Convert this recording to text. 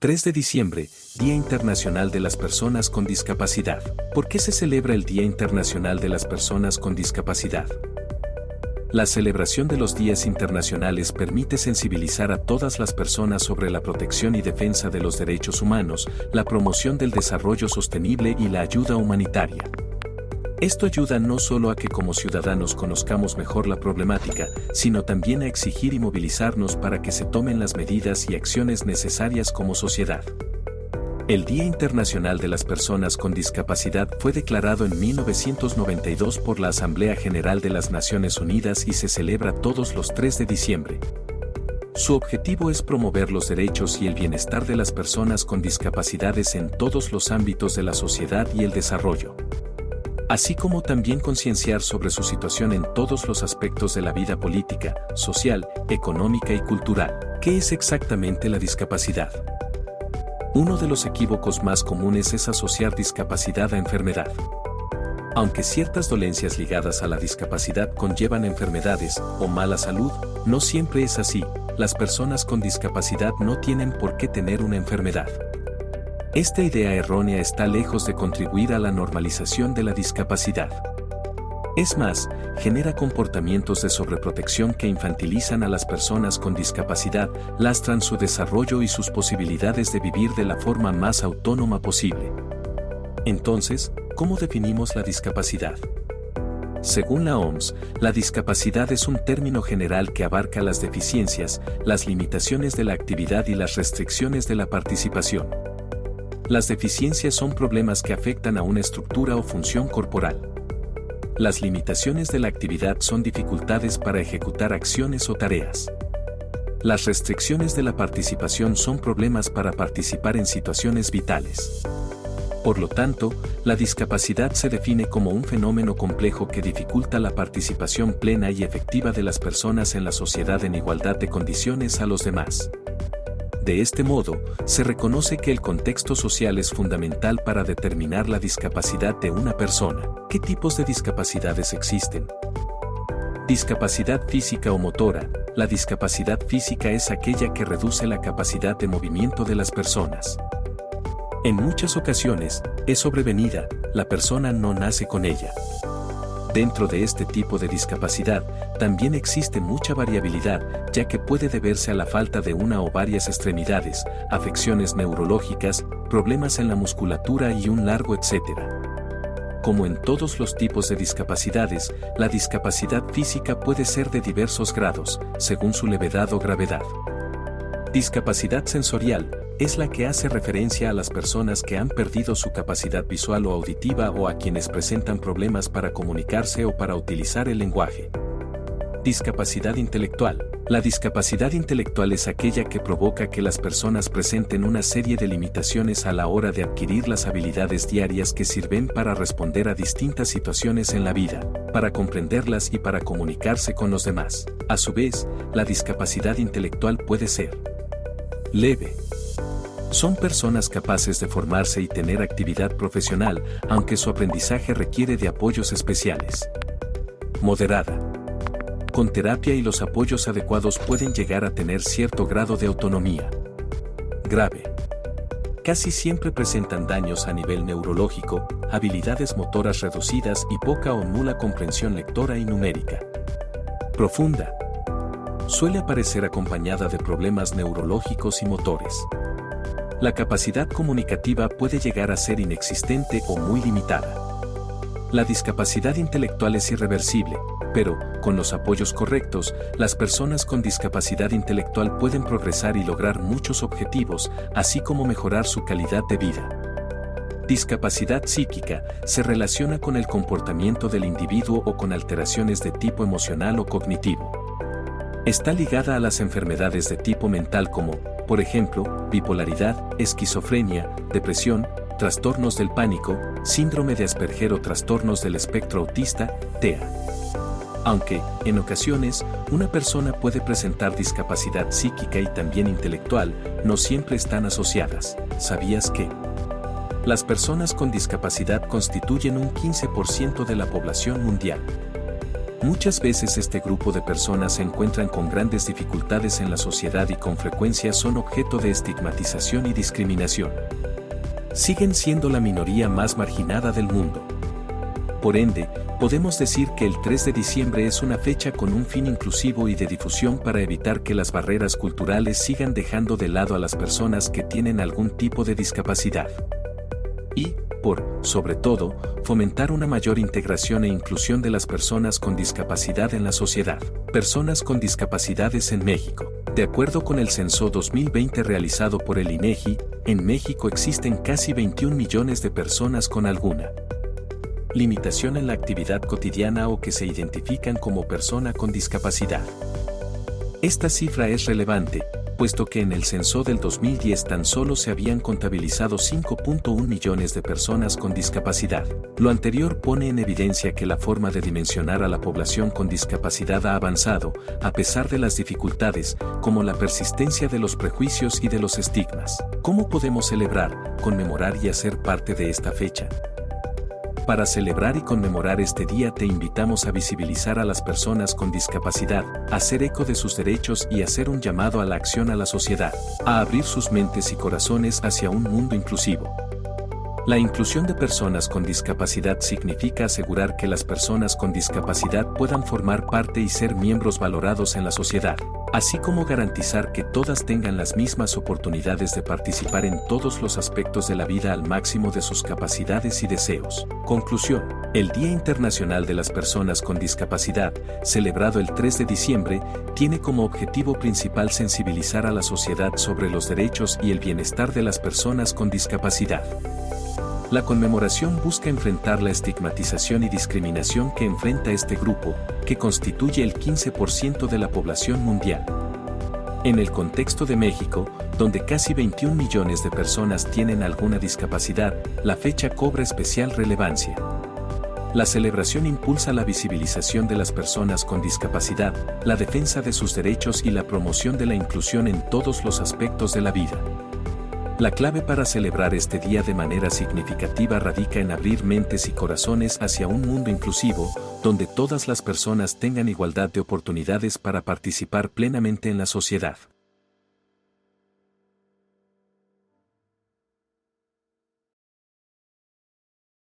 3 de diciembre, Día Internacional de las Personas con Discapacidad. ¿Por qué se celebra el Día Internacional de las Personas con Discapacidad? La celebración de los días internacionales permite sensibilizar a todas las personas sobre la protección y defensa de los derechos humanos, la promoción del desarrollo sostenible y la ayuda humanitaria. Esto ayuda no solo a que como ciudadanos conozcamos mejor la problemática, sino también a exigir y movilizarnos para que se tomen las medidas y acciones necesarias como sociedad. El Día Internacional de las Personas con Discapacidad fue declarado en 1992 por la Asamblea General de las Naciones Unidas y se celebra todos los 3 de diciembre. Su objetivo es promover los derechos y el bienestar de las personas con discapacidades en todos los ámbitos de la sociedad y el desarrollo, así como también concienciar sobre su situación en todos los aspectos de la vida política, social, económica y cultural. ¿Qué es exactamente la discapacidad? Uno de los equívocos más comunes es asociar discapacidad a enfermedad. Aunque ciertas dolencias ligadas a la discapacidad conllevan enfermedades o mala salud, no siempre es así. Las personas con discapacidad no tienen por qué tener una enfermedad. Esta idea errónea está lejos de contribuir a la normalización de la discapacidad. Es más, genera comportamientos de sobreprotección que infantilizan a las personas con discapacidad, lastran su desarrollo y sus posibilidades de vivir de la forma más autónoma posible. Entonces, ¿cómo definimos la discapacidad? Según la OMS, la discapacidad es un término general que abarca las deficiencias, las limitaciones de la actividad y las restricciones de la participación. Las deficiencias son problemas que afectan a una estructura o función corporal. Las limitaciones de la actividad son dificultades para ejecutar acciones o tareas. Las restricciones de la participación son problemas para participar en situaciones vitales. Por lo tanto, la discapacidad se define como un fenómeno complejo que dificulta la participación plena y efectiva de las personas en la sociedad en igualdad de condiciones a los demás. De este modo, se reconoce que el contexto social es fundamental para determinar la discapacidad de una persona. ¿Qué tipos de discapacidades existen? Discapacidad física o motora. La discapacidad física es aquella que reduce la capacidad de movimiento de las personas. En muchas ocasiones, es sobrevenida, la persona no nace con ella. Dentro de este tipo de discapacidad, también existe mucha variabilidad, ya que puede deberse a la falta de una o varias extremidades, afecciones neurológicas, problemas en la musculatura y un largo etcétera. Como en todos los tipos de discapacidades, la discapacidad física puede ser de diversos grados, según su levedad o gravedad. Discapacidad sensorial es la que hace referencia a las personas que han perdido su capacidad visual o auditiva o a quienes presentan problemas para comunicarse o para utilizar el lenguaje. Discapacidad intelectual. La discapacidad intelectual es aquella que provoca que las personas presenten una serie de limitaciones a la hora de adquirir las habilidades diarias que sirven para responder a distintas situaciones en la vida, para comprenderlas y para comunicarse con los demás. A su vez, la discapacidad intelectual puede ser leve. Son personas capaces de formarse y tener actividad profesional, aunque su aprendizaje requiere de apoyos especiales. Moderada. Con terapia y los apoyos adecuados pueden llegar a tener cierto grado de autonomía. Grave. Casi siempre presentan daños a nivel neurológico, habilidades motoras reducidas y poca o nula comprensión lectora y numérica. Profunda. Suele aparecer acompañada de problemas neurológicos y motores. La capacidad comunicativa puede llegar a ser inexistente o muy limitada. La discapacidad intelectual es irreversible, pero, con los apoyos correctos, las personas con discapacidad intelectual pueden progresar y lograr muchos objetivos, así como mejorar su calidad de vida. Discapacidad psíquica se relaciona con el comportamiento del individuo o con alteraciones de tipo emocional o cognitivo. Está ligada a las enfermedades de tipo mental como, por ejemplo, bipolaridad, esquizofrenia, depresión, trastornos del pánico, síndrome de Asperger o trastornos del espectro autista, TEA. Aunque, en ocasiones, una persona puede presentar discapacidad psíquica y también intelectual, no siempre están asociadas. ¿Sabías que las personas con discapacidad constituyen un 15% de la población mundial? Muchas veces este grupo de personas se encuentran con grandes dificultades en la sociedad y con frecuencia son objeto de estigmatización y discriminación. Siguen siendo la minoría más marginada del mundo. Por ende, podemos decir que el 3 de diciembre es una fecha con un fin inclusivo y de difusión para evitar que las barreras culturales sigan dejando de lado a las personas que tienen algún tipo de discapacidad. Y, sobre todo, fomentar una mayor integración e inclusión de las personas con discapacidad en la sociedad. Personas con discapacidades en México. De acuerdo con el censo 2020 realizado por el INEGI, en México existen casi 21 millones de personas con alguna limitación en la actividad cotidiana o que se identifican como persona con discapacidad. Esta cifra es relevante, puesto que en el censo del 2010 tan solo se habían contabilizado 5.1 millones de personas con discapacidad. Lo anterior pone en evidencia que la forma de dimensionar a la población con discapacidad ha avanzado, a pesar de las dificultades, como la persistencia de los prejuicios y de los estigmas. ¿Cómo podemos celebrar, conmemorar y hacer parte de esta fecha? Para celebrar y conmemorar este día te invitamos a visibilizar a las personas con discapacidad, a hacer eco de sus derechos y hacer un llamado a la acción a la sociedad, a abrir sus mentes y corazones hacia un mundo inclusivo. La inclusión de personas con discapacidad significa asegurar que las personas con discapacidad puedan formar parte y ser miembros valorados en la sociedad, así como garantizar que todas tengan las mismas oportunidades de participar en todos los aspectos de la vida al máximo de sus capacidades y deseos. Conclusión: el Día Internacional de las Personas con Discapacidad, celebrado el 3 de diciembre, tiene como objetivo principal sensibilizar a la sociedad sobre los derechos y el bienestar de las personas con discapacidad. La conmemoración busca enfrentar la estigmatización y discriminación que enfrenta este grupo, que constituye el 15% de la población mundial. En el contexto de México, donde casi 21 millones de personas tienen alguna discapacidad, la fecha cobra especial relevancia. La celebración impulsa la visibilización de las personas con discapacidad, la defensa de sus derechos y la promoción de la inclusión en todos los aspectos de la vida. La clave para celebrar este día de manera significativa radica en abrir mentes y corazones hacia un mundo inclusivo, donde todas las personas tengan igualdad de oportunidades para participar plenamente en la sociedad.